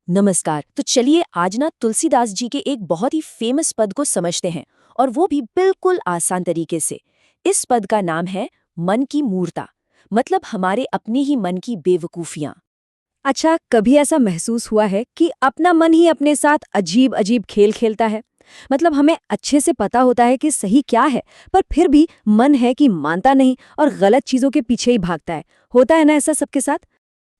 नमस्कार। तो चलिए आज ना तुलसीदास जी के एक बहुत ही फेमस पद को समझते हैं, और वो भी बिल्कुल आसान तरीके से। इस पद का नाम है मन की मूर्ता, मतलब हमारे अपने ही मन की बेवकूफियां। अच्छा, कभी ऐसा महसूस हुआ है कि अपना मन ही अपने साथ अजीब अजीब खेल खेलता है? मतलब हमें अच्छे से पता होता है कि सही क्या है, पर फिर भी मन है कि मानता नहीं और गलत चीजों के पीछे ही भागता है। होता है ना ऐसा सबके साथ?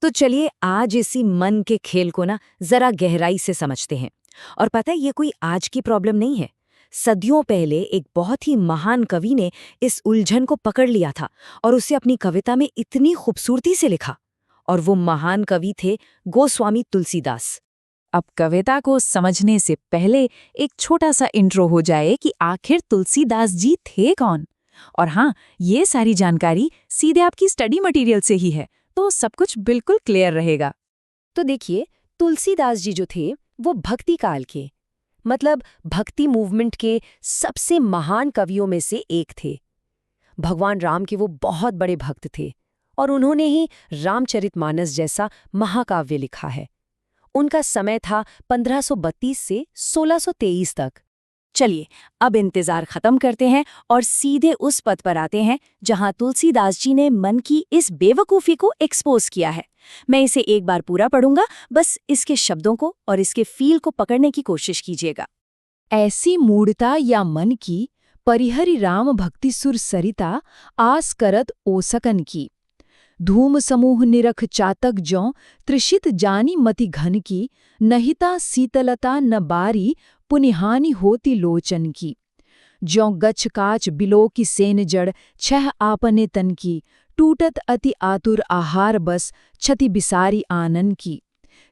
तो चलिए आज इसी मन के खेल को ना जरा गहराई से समझते हैं। और पता है ये कोई आज की प्रॉब्लम नहीं है। सदियों पहले एक बहुत ही महान कवि ने इस उलझन को पकड़ लिया था और उसे अपनी कविता में इतनी खूबसूरती से लिखा। और वो महान कवि थे गोस्वामी तुलसीदास। अब कविता को समझने से पहले एक छोटा सा इंट्रो हो जाए कि आखिर तुलसीदास जी थे कौन। और हाँ, ये सारी जानकारी सीधे आपकी स्टडी मटेरियल से ही है, तो सब कुछ बिल्कुल क्लियर रहेगा। तो देखिए, तुलसीदास जी जो थे वो भक्ति काल के, मतलब भक्ति मूवमेंट के सबसे महान कवियों में से एक थे। भगवान राम के वो बहुत बड़े भक्त थे और उन्होंने ही रामचरितमानस जैसा महाकाव्य लिखा है। उनका समय था 1532 से 1623 तक। चलिए अब इंतजार खत्म करते हैं और सीधे उस पद पर आते हैं जहां तुलसीदास जी ने मन की इस बेवकूफी को एक्सपोज किया है। मैं इसे एक बार पूरा पढ़ूंगा, बस इसके शब्दों को और इसके फील को पकड़ने की कोशिश कीजिएगा। ऐसी मूढ़ता या मन की परिहरि राम भक्ति सुर सरिता आस करत ओसकन की। धूम समूह निरख चातक ज्यों त्रिषित जानी मति घन की। नहिता शीतलता न बारी पुनिहानि होती लोचन की। ज्यों गछ काच बिलो की सेन जड़ छह आपने तन की। टूटत अति आतुर आहार बस क्षति बिसारी आनन की।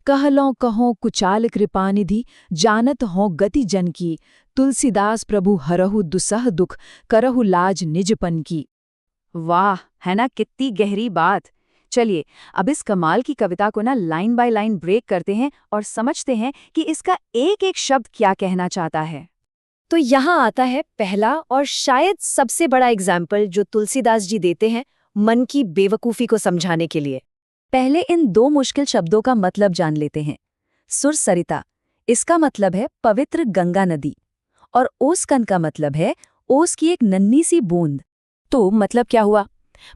कहलों कहो कुचाल कृपानिधि जानत हों गति जन की। तुलसीदास प्रभु हरहु दुसह दुख करहु लाज निजपन की। वाह, है ना कितनी गहरी बात। चलिए अब इस कमाल की कविता को ना लाइन बाय लाइन ब्रेक करते हैं और समझते हैं कि इसका एक एक शब्द क्या कहना चाहता है। तो यहाँ आता है पहला और शायद सबसे बड़ा एग्जाम्पल जो तुलसीदास जी देते हैं मन की बेवकूफी को समझाने के लिए। पहले इन दो मुश्किल शब्दों का मतलब जान लेते हैं। सुर सरिता, इसका मतलब है पवित्र गंगा नदी, और ओसकन का मतलब है ओस की एक नन्ही सी बूंद। तो मतलब क्या हुआ?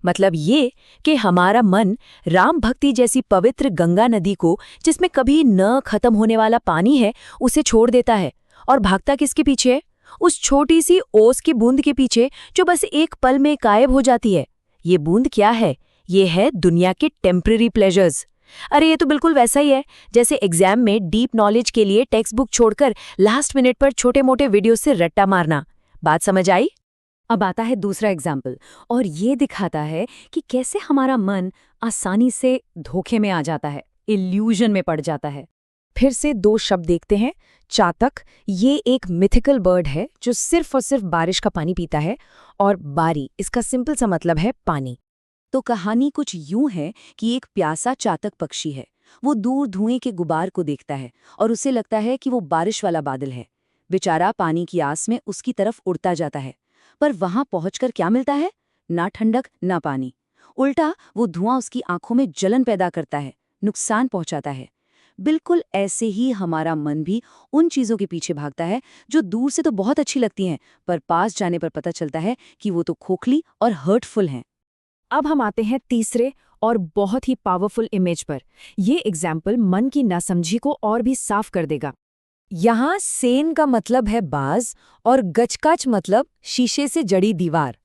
मतलब ये कि हमारा मन राम भक्ति जैसी पवित्र गंगा नदी को, जिसमें कभी न खत्म होने वाला पानी है, उसे छोड़ देता है और भागता किसके पीछे है? उस छोटी सी ओस की बूंद के पीछे, जो बस एक पल में गायब हो जाती है। ये बूंद क्या है? ये है दुनिया के टेम्पररी प्लेजर्स। अरे ये तो बिल्कुल वैसा ही है जैसे एग्जाम में डीप नॉलेज के लिए टेक्स्ट बुक छोड़कर लास्ट मिनट पर छोटे मोटे वीडियो से रट्टा मारना। बात समझ आई? अब आता है दूसरा एग्जाम्पल, और ये दिखाता है कि कैसे हमारा मन आसानी से धोखे में आ जाता है, इल्यूजन में पड़ जाता है। फिर से दो शब्द देखते हैं। चातक, ये एक मिथिकल बर्ड है जो सिर्फ और सिर्फ बारिश का पानी पीता है, और बारी, इसका सिंपल सा मतलब है पानी। तो कहानी कुछ यूं है कि एक प्यासा चातक पक्षी है। वो दूर धुएं के गुबार को देखता है और उसे लगता है कि वो बारिश वाला बादल है। बेचारा पानी की आस में उसकी तरफ उड़ता जाता है, पर वहां पहुंचकर क्या मिलता है? ना ठंडक ना पानी। उल्टा वो धुआं उसकी आंखों में जलन पैदा करता है, नुकसान पहुंचाता है। बिल्कुल ऐसे ही हमारा मन भी उन चीजों के पीछे भागता है जो दूर से तो बहुत अच्छी लगती हैं, पर पास जाने पर पता चलता है कि वो तो खोखली और हर्टफुल हैं। अब हम आते हैं तीसरे और बहुत ही पावरफुल इमेज पर। ये एग्जाम्पल मन की नासमझी को और भी साफ कर देगा। यहाँ सेन का मतलब है बाज और गचकाच मतलब शीशे से जड़ी दीवार।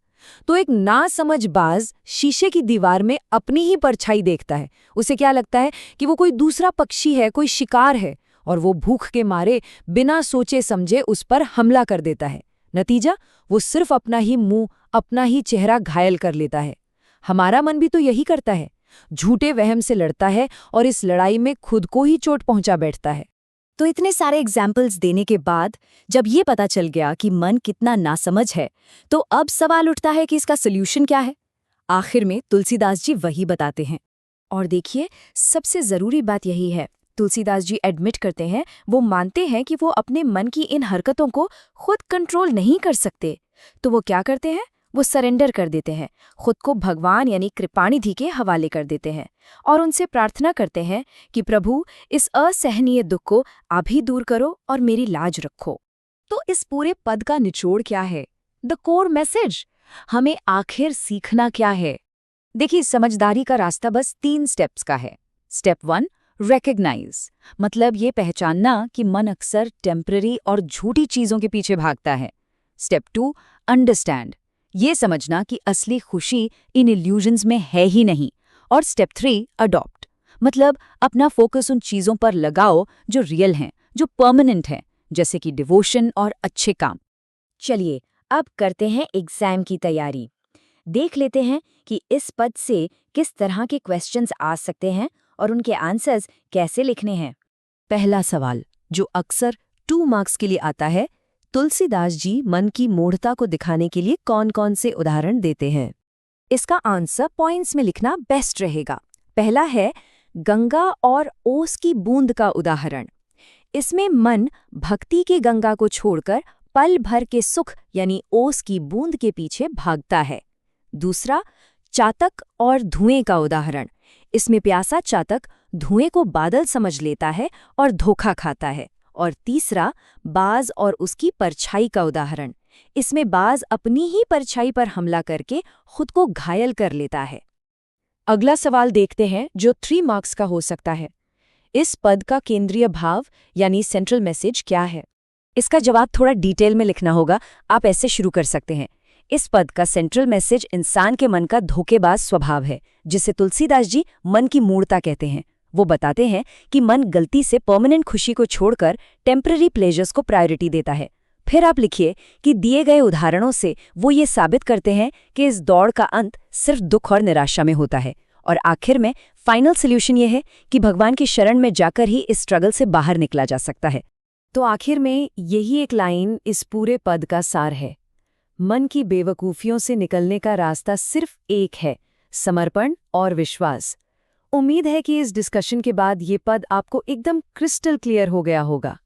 तो एक नासमझ बाज शीशे की दीवार में अपनी ही परछाई देखता है। उसे क्या लगता है कि वो कोई दूसरा पक्षी है, कोई शिकार है, और वो भूख के मारे बिना सोचे समझे उस पर हमला कर देता है। नतीजा, वो सिर्फ अपना ही मुंह, अपना ही चेहरा घायल कर लेता है। हमारा मन भी तो यही करता है, झूठे वहम से लड़ता है और इस लड़ाई में खुद को ही चोट पहुंचा बैठता है। तो इतने सारे एग्जाम्पल्स देने के बाद जब ये पता चल गया कि मन कितना नासमझ है, तो अब सवाल उठता है कि इसका सोल्यूशन क्या है? आखिर में तुलसीदास जी वही बताते हैं। और देखिए, सबसे जरूरी बात यही है, तुलसीदास जी एडमिट करते हैं, वो मानते हैं कि वो अपने मन की इन हरकतों को खुद कंट्रोल नहीं कर सकते। तो वो क्या करते हैं? वो सरेंडर कर देते हैं, खुद को भगवान यानी कृपानिधि के हवाले कर देते हैं और उनसे प्रार्थना करते हैं कि प्रभु इस असहनीय दुख को आप ही दूर करो और मेरी लाज रखो। तो इस पूरे पद का निचोड़ क्या है? द कोर मैसेज, हमें आखिर सीखना क्या है? देखिए, समझदारी का रास्ता बस 3 स्टेप्स का है। स्टेप 1, रिकॉग्नाइज, मतलब ये पहचानना कि मन अक्सर टेम्पररी और झूठी चीजों के पीछे भागता है। स्टेप 2, अंडरस्टैंड, ये समझना कि असली खुशी इन इल्यूजन्स में है ही नहीं। और स्टेप 3, अडॉप्ट, मतलब अपना फोकस उन चीजों पर लगाओ जो रियल हैं, जो परमानेंट हैं, जैसे कि डिवोशन और अच्छे काम। चलिए अब करते हैं एग्जाम की तैयारी। देख लेते हैं कि इस पद से किस तरह के क्वेश्चंस आ सकते हैं और उनके आंसर्स कैसे लिखने हैं। पहला सवाल, जो अक्सर 2 मार्क्स के लिए आता है, तुलसीदास जी मन की मूढ़ता को दिखाने के लिए कौन-कौन से उदाहरण देते हैं? इसका आंसर पॉइंट्स में लिखना बेस्ट रहेगा। पहला है गंगा और ओस की बूंद का उदाहरण। इसमें मन भक्ति की गंगा को छोड़कर पल भर के सुख यानी ओस की बूंद के पीछे भागता है। दूसरा, चातक और धुएं का उदाहरण। इसमें प्यासा चातक धुएं को बादल समझ लेता है और धोखा खाता है। और तीसरा, बाज और उसकी परछाई का उदाहरण। इसमें बाज अपनी ही परछाई पर हमला करके खुद को घायल कर लेता है। अगला सवाल देखते हैं जो 3 मार्क्स का हो सकता है। इस पद का केंद्रीय भाव यानी सेंट्रल मैसेज क्या है? इसका जवाब थोड़ा डिटेल में लिखना होगा। आप ऐसे शुरू कर सकते हैं। इस पद का सेंट्रल मैसेज इंसान के मन का धोखेबाज स्वभाव है, जिसे तुलसीदास जी मन की मूढ़ता कहते हैं। वो बताते हैं कि मन गलती से परमानेंट खुशी को छोड़कर टेम्पररी प्लेजर्स को प्रायोरिटी देता है। फिर आप लिखिए कि दिए गए उदाहरणों से वो ये साबित करते हैं कि इस दौड़ का अंत सिर्फ दुख और निराशा में होता है। और आखिर में फाइनल सोल्यूशन ये है कि भगवान की शरण में जाकर ही इस स्ट्रगल से बाहर निकला जा सकता है। तो आखिर में यही एक लाइन इस पूरे पद का सार है। मन की बेवकूफियों से निकलने का रास्ता सिर्फ एक है, समर्पण और विश्वास। उम्मीद है कि इस डिस्कशन के बाद ये पद आपको एकदम क्रिस्टल क्लियर हो गया होगा।